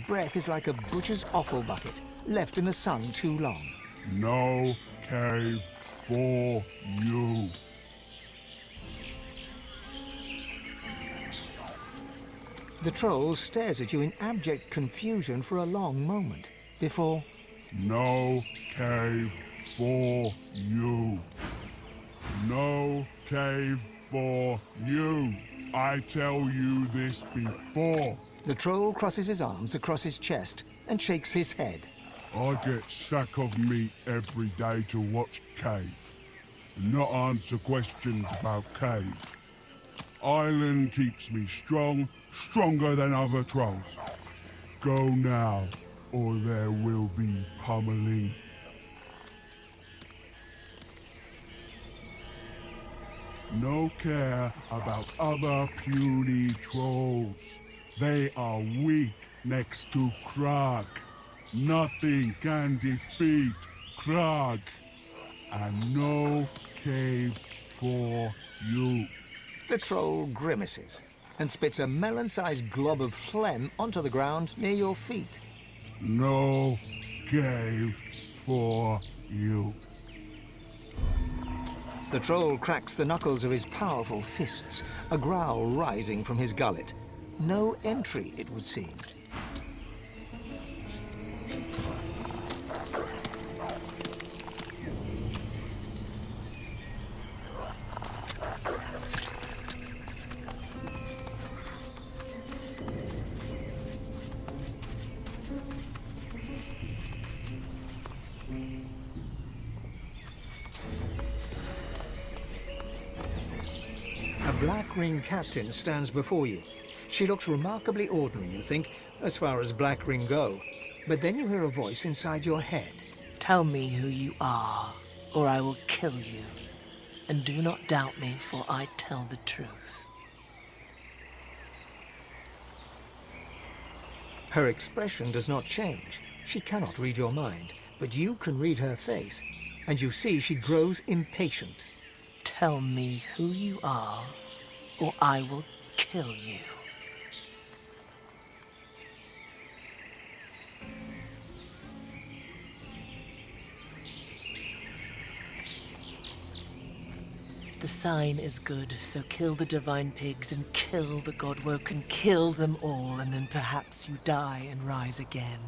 breath is like a butcher's offal bucket, left in the sun too long. No cave for you. The troll stares at you in abject confusion for a long moment, before... No cave for you. No cave for you. I tell you this before. The troll crosses his arms across his chest and shakes his head. I get sack of meat every day to watch cave, not answer questions about cave. Island keeps me strong, stronger than other trolls. Go now, or there will be pummeling. No care about other puny trolls. They are weak next to Krug. Nothing can defeat Krug. And no cave for you. The troll grimaces and spits a melon-sized glob of phlegm onto the ground near your feet. No cave for you. The troll cracks the knuckles of his powerful fists, a growl rising from his gullet. No entry, it would seem. A black ring captain stands before you. She looks remarkably ordinary, you think, as far as black ring go. But then you hear a voice inside your head. Tell me who you are, or I will kill you. And do not doubt me, for I tell the truth. Her expression does not change. She cannot read your mind, but you can read her face, and you see she grows impatient. Tell me who you are, or I will kill you. The sign is good, so kill the divine pigs and kill the godwoke and kill them all, and then perhaps you die and rise again.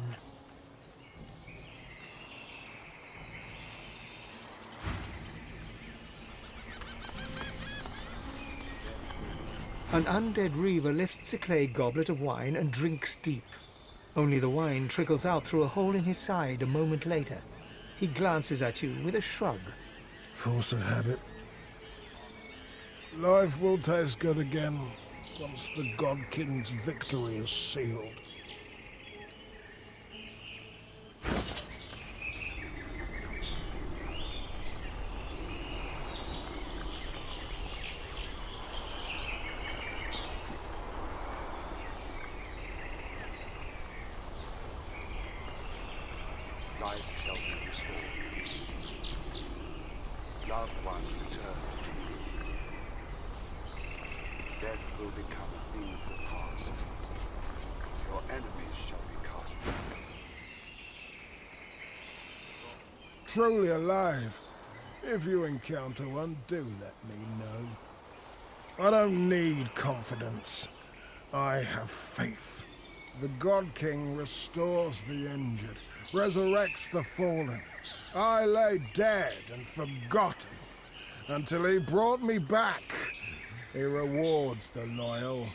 An undead reaver lifts a clay goblet of wine and drinks deep. Only the wine trickles out through a hole in his side a moment later. He glances at you with a shrug. Force of habit. Life will taste good again once the God King's victory is sealed. Life shall be restored. Loved ones return. Death will become a thing of the past. Your enemies shall be cast back. Truly alive. If you encounter one, do let me know. I don't need confidence. I have faith. The God King restores the injured, resurrects the fallen. I lay dead and forgotten until he brought me back. He rewards the loyal.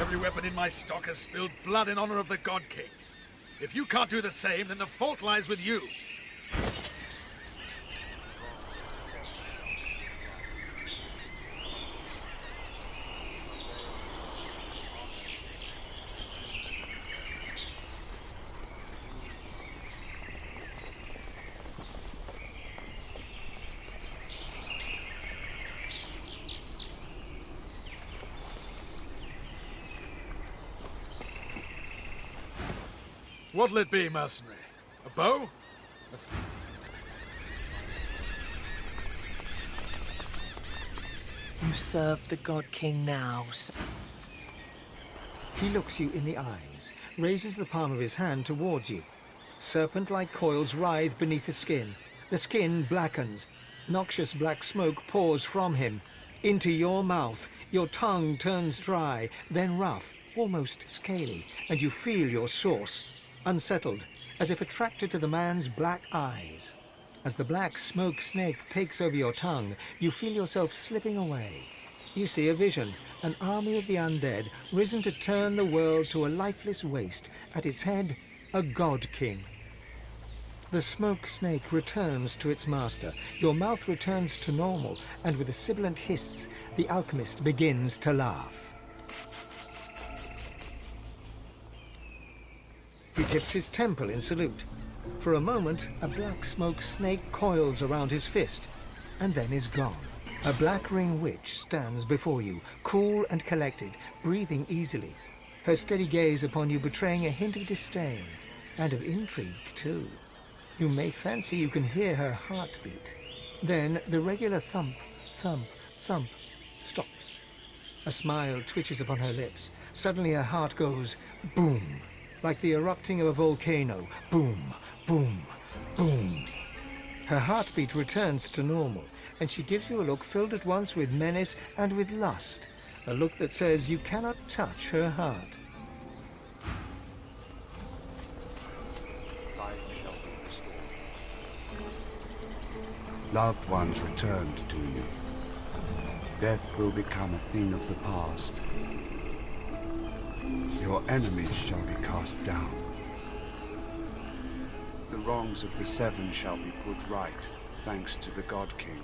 Every weapon in my stock has spilled blood in honor of the God King. If you can't do the same, then the fault lies with you. What'll it be, mercenary? A bow? You serve the God King now, He looks you in the eyes, raises the palm of his hand towards you. Serpent-like coils writhe beneath the skin. The skin blackens. Noxious black smoke pours from him. Into your mouth, your tongue turns dry, then rough, almost scaly, and you feel your source, unsettled, as if attracted to the man's black eyes. As the black smoke snake takes over your tongue, you feel yourself slipping away. You see a vision, an army of the undead, risen to turn the world to a lifeless waste. At its head, a god king. The smoke snake returns to its master. Your mouth returns to normal, and with a sibilant hiss, the alchemist begins to laugh. He tips his temple in salute. For a moment, a black smoke snake coils around his fist, and then is gone. A black ring witch stands before you, cool and collected, breathing easily, her steady gaze upon you betraying a hint of disdain, and of intrigue, too. You may fancy you can hear her heartbeat. Then the regular thump, thump, thump stops. A smile twitches upon her lips. Suddenly her heart goes boom, like the erupting of a volcano. Boom, boom, boom. Her heartbeat returns to normal, and she gives you a look filled at once with menace and with lust. A look that says you cannot touch her heart. Loved ones returned to you. Death will become a thing of the past. Your enemies shall be cast down. The wrongs of the Seven shall be put right, thanks to the God King.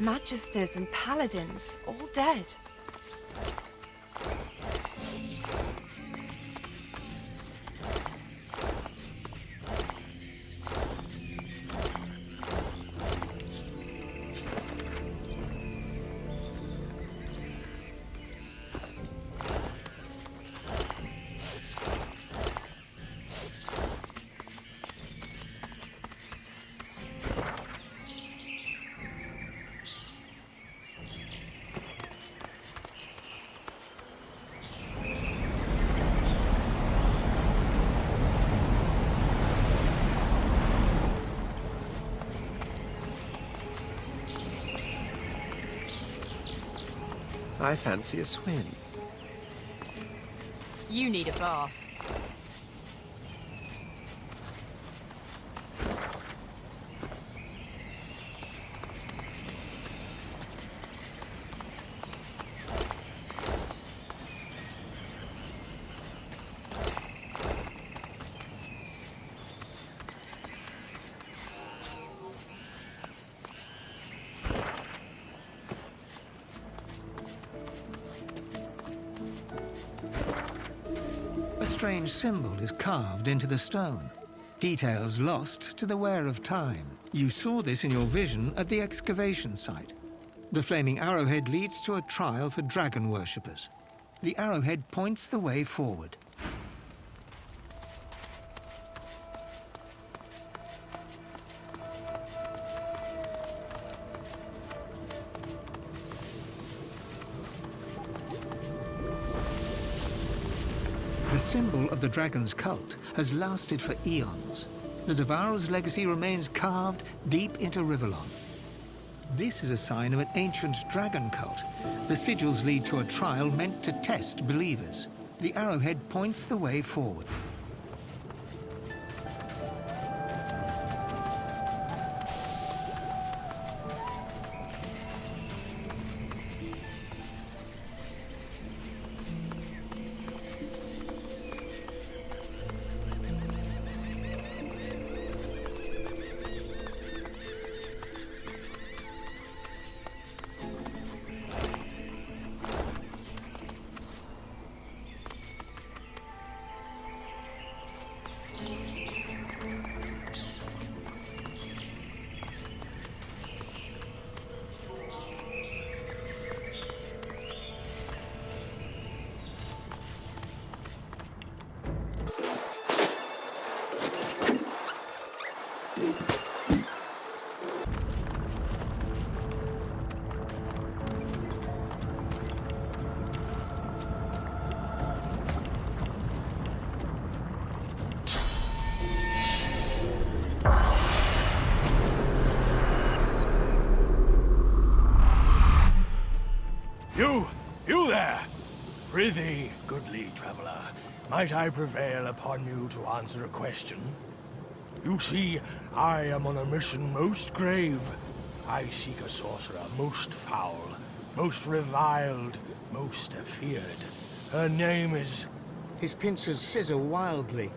Magisters and paladins, all dead. I fancy a swim. You need a bath. A strange symbol is carved into the stone. Details lost to the wear of time. You saw this in your vision at the excavation site. The flaming arrowhead leads to a trial for dragon worshippers. The arrowhead points the way forward. The symbol of the dragon's cult has lasted for eons. The Devourer's legacy remains carved deep into Rivellon. This is a sign of an ancient dragon cult. The sigils lead to a trial meant to test believers. The arrowhead points the way forward. You there! Prithee, goodly traveler, might I prevail upon you to answer a question? You see, I am on a mission most grave. I seek a sorcerer most foul, most reviled, most feared. Her name is... His pincers scissor wildly.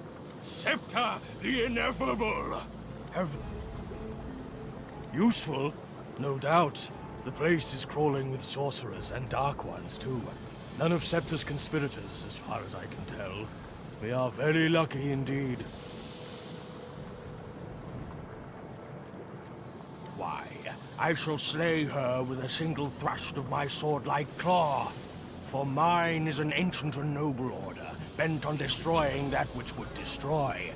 Septa the Ineffable! Useful? No doubt. The place is crawling with sorcerers and dark ones, too. None of Septa's conspirators, as far as I can tell. We are very lucky indeed. Why, I shall slay her with a single thrust of my sword-like claw. For mine is an ancient and noble order, bent on destroying that which would destroy.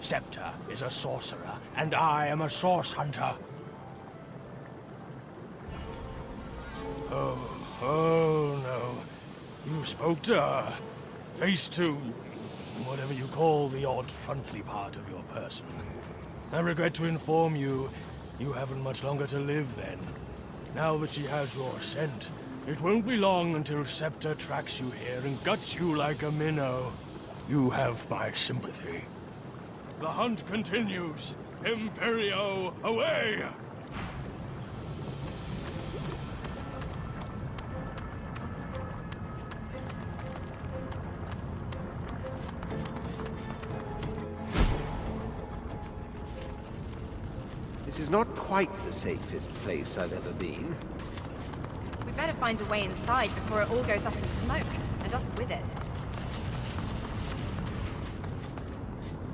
Septa is a sorcerer, and I am a source hunter. Oh no. You spoke to her. Face to... whatever you call the odd frontly part of your person. I regret to inform you, you haven't much longer to live then. Now that she has your scent, it won't be long until Septa tracks you here and guts you like a minnow. You have my sympathy. The hunt continues. Imperio, away! This is not quite the safest place I've ever been. We better find a way inside before it all goes up in smoke, and us with it.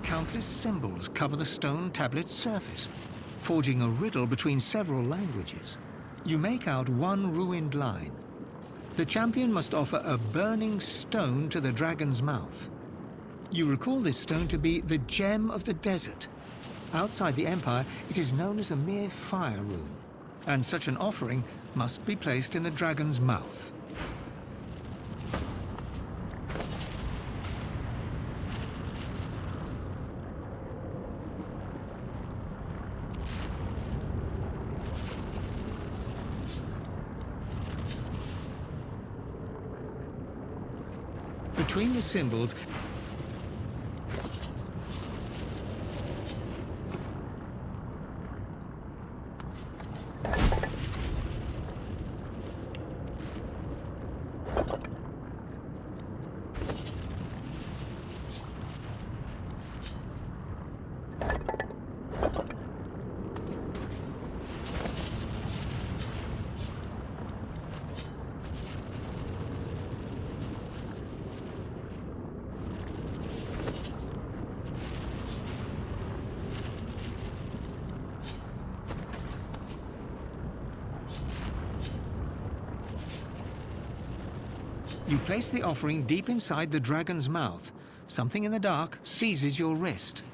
Countless symbols cover the stone tablet's surface, forging a riddle between several languages. You make out one ruined line. The champion must offer a burning stone to the dragon's mouth. You recall this stone to be the gem of the desert. Outside the Empire, it is known as a mere fire rune, and such an offering must be placed in the dragon's mouth. Between the symbols, you place the offering deep inside the dragon's mouth. Something in the dark seizes your wrist.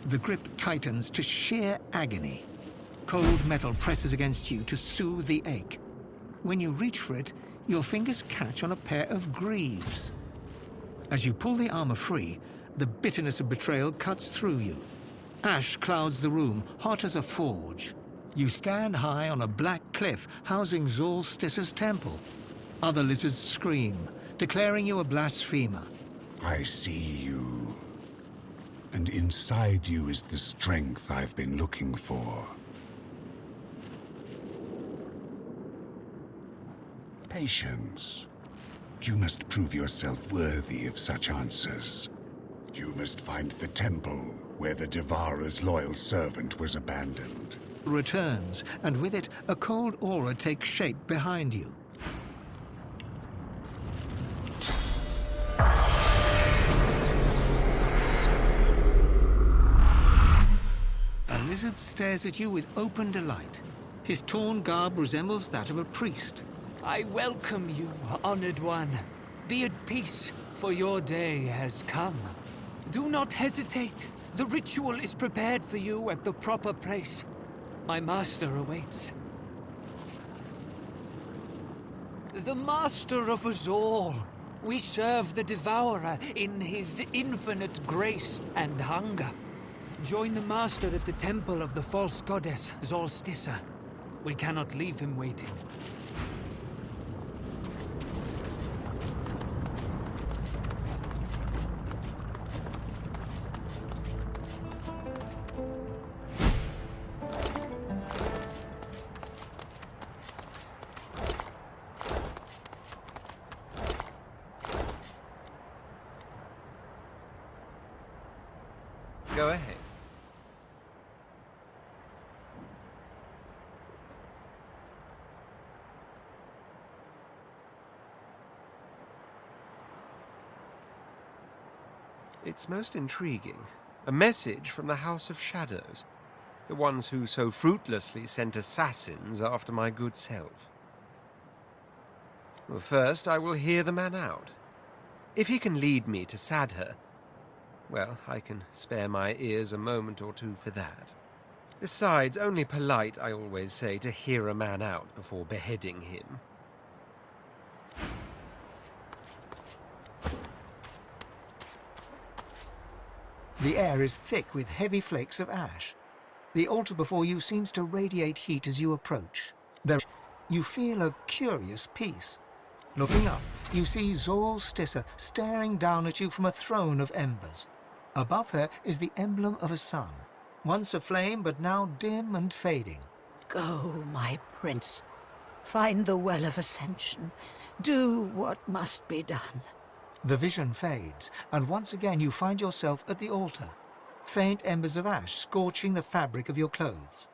The grip tightens to sheer agony. Cold metal presses against you to soothe the ache. When you reach for it, your fingers catch on a pair of greaves. As you pull the armor free, the bitterness of betrayal cuts through you. Ash clouds the room, hot as a forge. You stand high on a black cliff housing Zolstis's temple. Other lizards scream, declaring you a blasphemer. I see you. And inside you is the strength I've been looking for. Patience. You must prove yourself worthy of such answers. You must find the temple where the Devoureur's loyal servant was abandoned. Returns, and with it, a cold aura takes shape behind you. A lizard stares at you with open delight. His torn garb resembles that of a priest. I welcome you, honored one. Be at peace, for your day has come. Do not hesitate. The ritual is prepared for you at the proper place. My master awaits. The master of us all. We serve the Devourer in his infinite grace and hunger. Join the master at the temple of the false goddess, Zolstissa. We cannot leave him waiting. Go ahead. It's most intriguing. A message from the House of Shadows. The ones who so fruitlessly sent assassins after my good self. Well, first, I will hear the man out. If he can lead me to Sadher, well, I can spare my ears a moment or two for that. Besides, only polite, I always say, to hear a man out before beheading him. The air is thick with heavy flakes of ash. The altar before you seems to radiate heat as you approach. You feel a curious peace. Looking up, you see Zor Stissa staring down at you from a throne of embers. Above her is the emblem of a sun, once aflame but now dim and fading. Go, my prince. Find the Well of Ascension. Do what must be done. The vision fades, and once again you find yourself at the altar. Faint embers of ash scorching the fabric of your clothes.